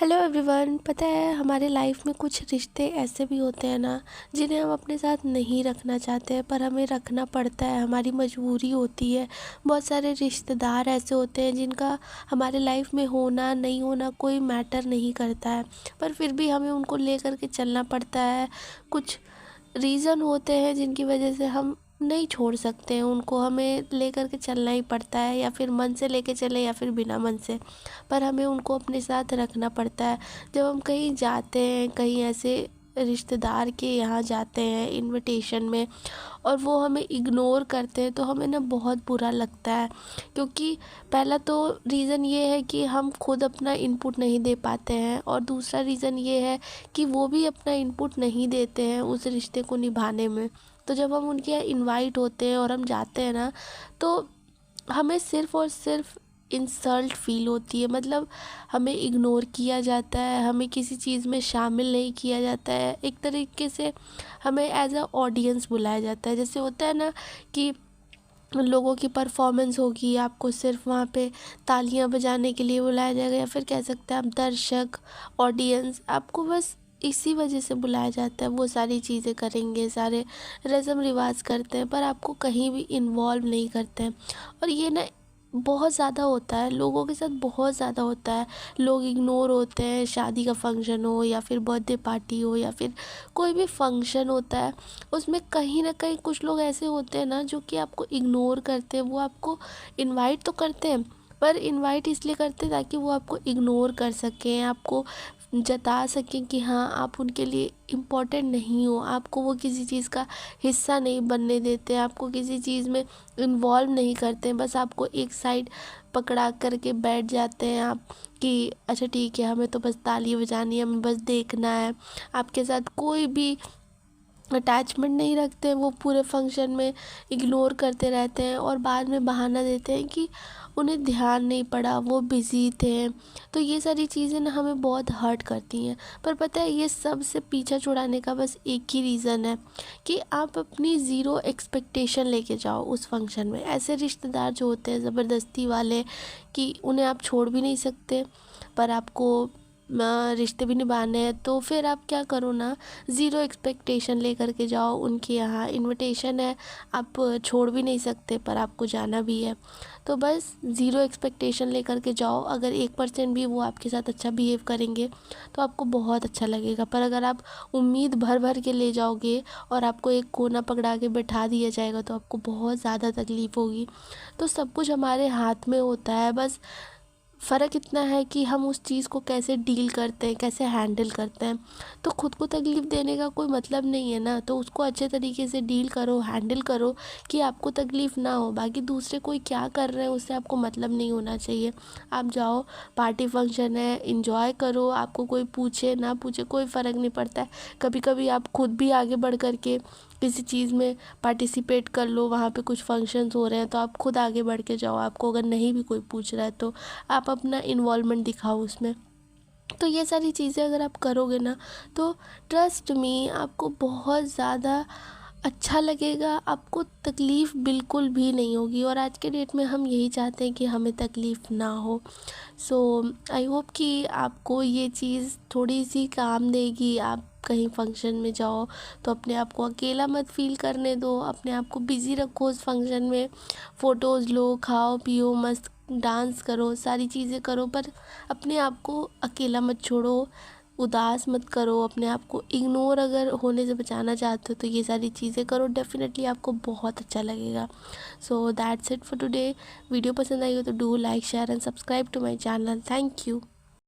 Hello everyone. पता है हमारे लाइफ में कुछ रिश्ते ऐसे भी होते हैं ना, जिन्हें हम अपने साथ नहीं रखना चाहते हैं पर हमें रखना पड़ता है, हमारी मजबूरी होती है। बहुत सारे रिश्तेदार ऐसे होते हैं जिनका हमारे लाइफ में होना नहीं होना कोई मैटर नहीं करता है, पर फिर भी हमें उनको ले कर के चलना पड़ता है। कुछ रीज़न होते हैं जिनकी वजह से हम नहीं छोड़ सकते हैं उनको, हमें लेकर के चलना ही पड़ता है, या फिर मन से लेके चले या फिर बिना मन से, पर हमें उनको अपने साथ रखना पड़ता है। जब हम कहीं जाते हैं, कहीं ऐसे रिश्तेदार के यहाँ जाते हैं इनविटेशन में, और वो हमें इग्नोर करते हैं तो हमें ना बहुत बुरा लगता है। क्योंकि पहला तो रीज़न ये है कि हम खुद अपना इनपुट नहीं दे पाते हैं, और दूसरा रीज़न ये है कि वो भी अपना इनपुट नहीं देते हैं उस रिश्ते को निभाने में। तो जब हम उनके यहाँ इनवाइट होते हैं और हम जाते हैं ना, तो हमें सिर्फ़ और सिर्फ इंसल्ट फ़ील होती है। मतलब हमें इग्नोर किया जाता है, हमें किसी चीज़ में शामिल नहीं किया जाता है। एक तरीके से हमें एज अ ऑडियंस बुलाया जाता है। जैसे होता है ना कि लोगों की परफॉर्मेंस होगी, आपको सिर्फ वहाँ पे तालियां बजाने के लिए बुलाया जाएगा, या फिर कह सकते हैं आप दर्शक, ऑडियंस। आपको बस इसी वजह से बुलाया जाता है। वो सारी चीज़ें करेंगे, सारे रस्म रिवाज करते हैं, पर आपको कहीं भी इन्वॉल्व नहीं करते हैं। और ये ना बहुत ज़्यादा होता है, लोगों के साथ बहुत ज़्यादा होता है। लोग इग्नोर होते हैं, शादी का फंक्शन हो या फिर बर्थडे पार्टी हो या फिर कोई भी फंक्शन होता है, उसमें कहीं ना कहीं कुछ लोग ऐसे होते हैं ना जो कि आपको इग्नोर करते हैं। वो आपको इनवाइट तो करते हैं, पर इनवाइट इसलिए करते हैं ताकि वो आपको इग्नोर कर सकें, आपको जता सकें कि हाँ आप उनके लिए इम्पोर्टेंट नहीं हो। आपको वो किसी चीज़ का हिस्सा नहीं बनने देते, आपको किसी चीज़ में इन्वॉल्व नहीं करते हैं। बस आपको एक साइड पकड़ा करके बैठ जाते हैं आप कि अच्छा ठीक है, हमें तो बस ताली बजानी है, हमें बस देखना है। आपके साथ कोई भी अटैचमेंट नहीं रखते हैं। वो पूरे फंक्शन में इग्नोर करते रहते हैं और बाद में बहाना देते हैं कि उन्हें ध्यान नहीं पड़ा, वो बिज़ी थे। तो ये सारी चीज़ें ना हमें बहुत हर्ट करती हैं। पर पता है ये सब से पीछा छुड़ाने का बस एक ही रीज़न है कि आप अपनी ज़ीरो एक्सपेक्टेशन लेके जाओ उस फंक्शन में। ऐसे रिश्तेदार जो होते हैं ज़बरदस्ती वाले, कि उन्हें आप छोड़ भी नहीं सकते पर आपको रिश्ते भी निभाने हैं, तो फिर आप क्या करो ना, ज़ीरो एक्सपेक्टेशन लेकर के जाओ उनके यहाँ। इनविटेशन है, आप छोड़ भी नहीं सकते पर आपको जाना भी है, तो बस ज़ीरो एक्सपेक्टेशन लेकर के जाओ। अगर 1% भी वो आपके साथ अच्छा बिहेव करेंगे तो आपको बहुत अच्छा लगेगा, पर अगर आप उम्मीद भर भर के ले जाओगे और आपको एक कोना पकड़ा के बैठा दिया जाएगा तो आपको बहुत ज़्यादा तकलीफ़ होगी। तो सब कुछ हमारे हाथ में होता है, बस फ़र्क इतना है कि हम उस चीज़ को कैसे डील करते हैं, कैसे हैंडल करते हैं। तो खुद को तकलीफ़ देने का कोई मतलब नहीं है ना, तो उसको अच्छे तरीके से डील करो, हैंडल करो कि आपको तकलीफ़ ना हो। बाकी दूसरे कोई क्या कर रहे हैं उससे आपको मतलब नहीं होना चाहिए। आप जाओ, पार्टी फंक्शन है, इंजॉय करो, आपको कोई पूछे ना पूछे कोई फ़र्क नहीं पड़ता है। कभी कभी आप खुद भी आगे बढ़ कर के किसी चीज़ में पार्टिसिपेट कर लो। वहाँ पे कुछ फंक्शंस हो रहे हैं तो आप खुद आगे बढ़ के जाओ, आपको अगर नहीं भी कोई पूछ रहा है तो आप अपना इन्वॉल्वमेंट दिखाओ उसमें। तो ये सारी चीज़ें अगर आप करोगे ना, तो ट्रस्ट मी आपको बहुत ज़्यादा अच्छा लगेगा, आपको तकलीफ़ बिल्कुल भी नहीं होगी। और आज के डेट में हम यही चाहते हैं कि हमें तकलीफ़ ना हो। सो आई होप कि आपको ये चीज़ थोड़ी सी काम देगी। आप कहीं फंक्शन में जाओ तो अपने आप को अकेला मत फील करने दो, अपने आप को बिज़ी रखो उस फंक्शन में। फ़ोटोज़ लो, खाओ पियो, मस्त डांस करो, सारी चीज़ें करो, पर अपने आप को अकेला मत छोड़ो, उदास मत करो। अपने आप को इग्नोर अगर होने से बचाना चाहते हो तो ये सारी चीज़ें करो, डेफिनेटली आपको बहुत अच्छा लगेगा। So that's it for today. Video पसंद आई हो तो do like, share and subscribe to my channel. Thank you.